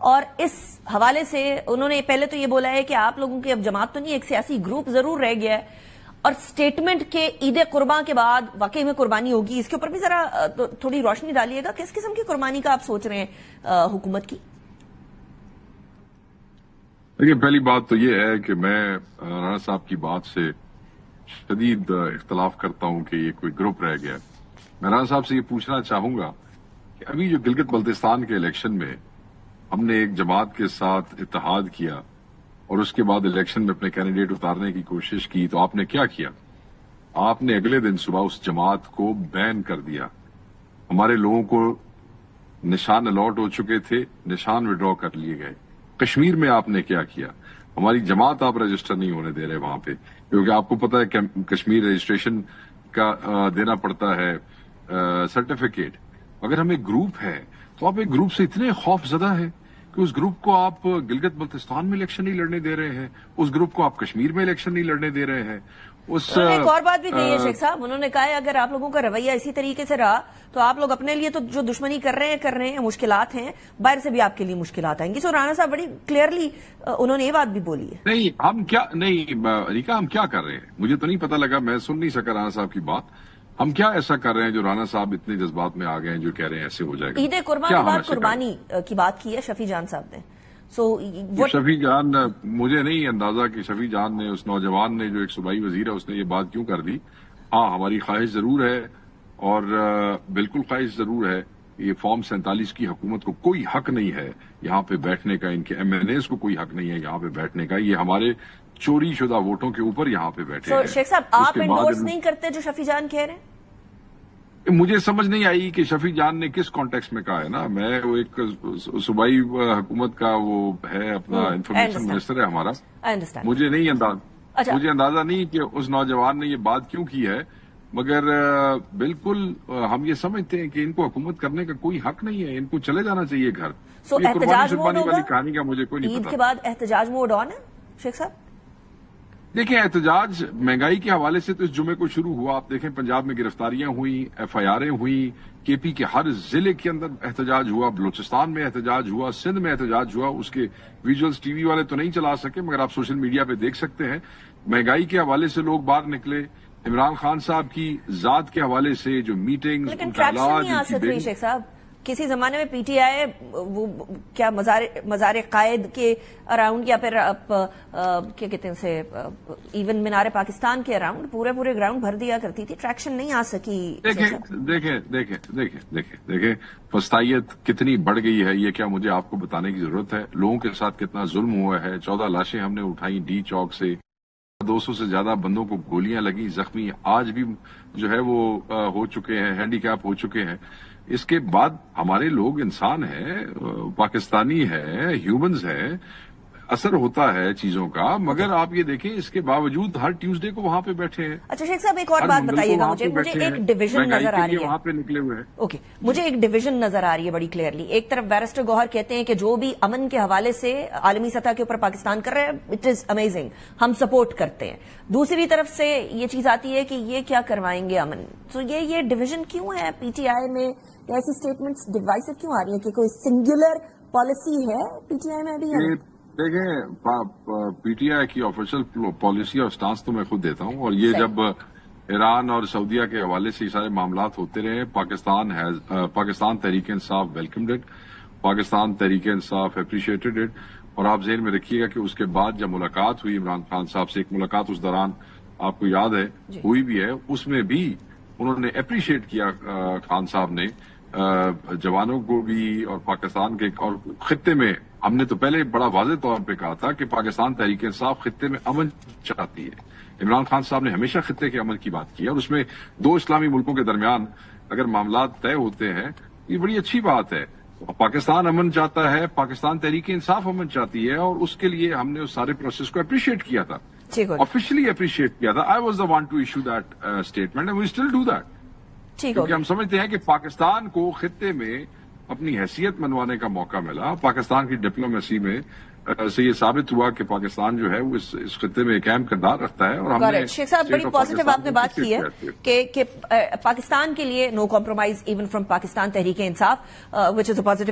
اور اس حوالے سے انہوں نے پہلے تو یہ بولا ہے کہ آپ لوگوں کی اب جماعت تو نہیں، ایک سیاسی گروپ ضرور رہ گیا ہے، اور سٹیٹمنٹ کے عید قربان کے بعد واقعی میں قربانی ہوگی، اس کے اوپر بھی ذرا تھوڑی روشنی ڈالیے گا، کس قسم کی قربانی کا آپ سوچ رہے ہیں حکومت کی؟ دیکھیے، پہلی بات تو یہ ہے کہ میں رانا صاحب کی بات سے شدید اختلاف کرتا ہوں کہ یہ کوئی گروپ رہ گیا. میں رانا صاحب سے یہ پوچھنا چاہوں گا کہ ابھی جو گلگت بلتستان کے الیکشن میں ہم نے ایک جماعت کے ساتھ اتحاد کیا اور اس کے بعد الیکشن میں اپنے کینڈیڈیٹ اتارنے کی کوشش کی، تو آپ نے کیا کیا؟ آپ نے اگلے دن صبح اس جماعت کو بین کر دیا. ہمارے لوگوں کو نشان الاٹ ہو چکے تھے، نشان وڈرا کر لیے گئے. کشمیر میں آپ نے کیا کیا؟ ہماری جماعت آپ رجسٹر نہیں ہونے دے رہے وہاں پہ، کیونکہ آپ کو پتا ہے کہ کشمیر رجسٹریشن کا دینا پڑتا ہے سرٹیفکیٹ. اگر ہم ایک گروپ ہے تو آپ ایک گروپ سے اتنے خوف زدہ ہیں کہ اس گروپ کو آپ گلگت بلتستان میں الیکشن نہیں لڑنے دے رہے ہیں، اس گروپ کو آپ کشمیر میں الیکشن نہیں لڑنے دے رہے ہیں. انہوں نے ایک اور بات بھی کہی ہے شیخ صاحب، انہوں نے کہا ہے اگر آپ لوگوں کا رویہ اسی طریقے سے رہا تو آپ لوگ اپنے لیے تو جو دشمنی کر رہے ہیں مشکلات ہیں، باہر سے بھی آپ کے لیے مشکلات آئیں گی. سو رانا صاحب بڑی کلیئرلی انہوں نے یہ بات بھی بولی ہے. نہیں، ہم کیا کر رہے ہیں مجھے تو نہیں پتہ لگا، میں سن نہیں سکا رانا صاحب کی بات. ہم کیا ایسا کر رہے ہیں جو رانا صاحب اتنے جذبات میں آ گئے ہیں جو کہہ رہے ہیں ایسے ہو جائے گا؟ عید قربان کے بعد قربانی کی بات کی ہے شفیع جان صاحب نے. شفیع جان، مجھے نہیں اندازہ کہ شفیع جان نے، اس نوجوان نے جو ایک صوبائی وزیر ہے، اس نے یہ بات کیوں کر دی. ہاں، ہماری خواہش ضرور ہے اور بالکل خواہش ضرور ہے. یہ فارم 47 کی حکومت کو کوئی حق نہیں ہے یہاں پہ بیٹھنے کا، ان کے ایم این ایز کو کوئی حق نہیں ہے یہاں پہ بیٹھنے کا. یہ ہمارے چوری شدہ ووٹوں کے اوپر یہاں پہ بیٹھے ہیں. شیخ صاحب، آپ انڈورس نہیں کرتے جو شفیع جان کہہ رہے ہیں؟ مجھے سمجھ نہیں آئی کہ شفیع جان نے کس کانٹیکسٹ میں کہا ہے. نا، میں وہ ایک صوبائی حکومت کا وہ ہے، اپنا انفارمیشن منسٹر ہے ہمارا. مجھے اندازہ نہیں کہ اس نوجوان نے یہ بات کیوں کی ہے، مگر بالکل ہم یہ سمجھتے ہیں کہ ان کو حکومت کرنے کا کوئی حق نہیں ہے، ان کو چلے جانا چاہیے گھر. احتجاج موڈ ہوگا؟ والی کہانی کا مجھے کوئی نہیں پتا. عید کے بعد احتجاج موڈ آن ہے شیخ صاحب؟ دیکھیں، احتجاج مہنگائی کے حوالے سے تو اس جمعے کو شروع ہوا. آپ دیکھیں پنجاب میں گرفتاریاں ہوئیں، ایف آئی آریں ہوئیں، کے پی کے ہر ضلع کے اندر احتجاج ہوا، بلوچستان میں احتجاج ہوا، سندھ میں احتجاج ہوا. اس کے ویژولز ٹی وی والے تو نہیں چلا سکے، مگر آپ سوشل میڈیا پہ دیکھ سکتے ہیں. مہنگائی کے حوالے سے لوگ باہر نکلے. عمران خان صاحب کی ذات کے حوالے سے جو میٹنگز، لیکن ٹریکشن نہیں آ سک رہی شیخ صاحب. کسی زمانے میں پی ٹی آئی وہ کیا مزار قائد کے اراؤنڈ، یا پھر کیا کہتے ہیں اسے، ایون مینار پاکستان کے اراؤنڈ پورے گراؤنڈ بھر دیا کرتی تھی. ٹریکشن نہیں آ سکی. دیکھیں پستائیت کتنی بڑھ گئی ہے، یہ کیا مجھے آپ کو بتانے کی ضرورت ہے؟ لوگوں کے ساتھ کتنا ظلم ہوا ہے. 14 لاشیں ہم نے اٹھائیں ڈی چوک سے، 200 سے زیادہ بندوں کو گولیاں لگی، زخمی آج بھی جو ہے وہ ہو چکے ہیں، ہینڈی کیپ ہو چکے ہیں. اس کے بعد ہمارے لوگ انسان ہیں، پاکستانی ہیں، ہیومنز ہیں، اثر ہوتا ہے چیزوں کا. مگر آپ یہ دیکھیں اس کے باوجود ہر ٹیوزڈے کو وہاں پہ بیٹھے ہیں. اچھا شیخ صاحب، ایک اور بات بتائیے گا مجھے ایک ڈویژن نظر آ رہی ہے وہاں پہ نکلے ہوئے ہیں. اوکے، مجھے ایک ڈویژن نظر آ رہی ہے بڑی کلیئرلی. ایک طرف بیرسٹر گوہر کہتے ہیں کہ جو بھی امن کے حوالے سے عالمی سطح کے اوپر پاکستان کر رہے ہیں اٹ از امیزنگ، ہم سپورٹ کرتے ہیں. دوسری طرف سے یہ چیز آتی ہے کہ یہ کیا کروائیں گے امن. تو یہ ڈویژن کیوں ہے پی ٹی آئی میں؟ ایسی سٹیٹمنٹس ڈیوائسو کیوں آ رہی ہیں کہ کوئی سنگولر پالیسی ہے پی ٹی آئی میں بھی ہے؟ دیکھیں، پی ٹی آئی کی آفیشیل پالیسی اور سٹانس تو میں خود دیتا ہوں، اور یہ جب ایران اور سعودیہ کے حوالے سے سارے معاملات ہوتے رہے، Pakistan Tehreek Insaf welcomed it, Pakistan Tehreek Insaf appreciated it. اور آپ ذہن میں رکھیے گا کہ اس کے بعد جب ملاقات ہوئی عمران خان صاحب سے، ایک ملاقات اس دوران آپ کو یاد ہے ہوئی بھی ہے، اس میں بھی انہوں نے اپریشیٹ کیا خان صاحب نے جوانوں کو بھی اور پاکستان کے اور خطے میں. ہم نے تو پہلے بڑا واضح طور پہ کہا تھا کہ پاکستان تحریک انصاف خطے میں امن چاہتی ہے. عمران خان صاحب نے ہمیشہ خطے کے امن کی بات کی ہے، اور اس میں 2 اسلامی ملکوں کے درمیان اگر معاملات طے ہوتے ہیں یہ بڑی اچھی بات ہے. پاکستان امن چاہتا ہے، پاکستان تحریک انصاف امن چاہتی ہے، اور اس کے لیے ہم نے اس سارے پروسیس کو اپریشیٹ کیا تھا، آفیشلی اپریشیٹ کیا تھا. I was the one to issue that statement and we still do that, کیونکہ ہم سمجھتے ہیں کہ پاکستان کو خطے میں اپنی حیثیت منوانے کا موقع ملا. پاکستان کی ڈپلومیسی میں سے یہ ثابت ہوا کہ پاکستان جو ہے وہ اس خطے میں ایک اہم کردار رکھتا ہے. اور ہم نے شیخ صاحب بڑی پازیٹیو آپ نے بات کی ہے کہ پاکستان کے لیے نو compromise even from Pakistan Tehreek Insaf, which is a positive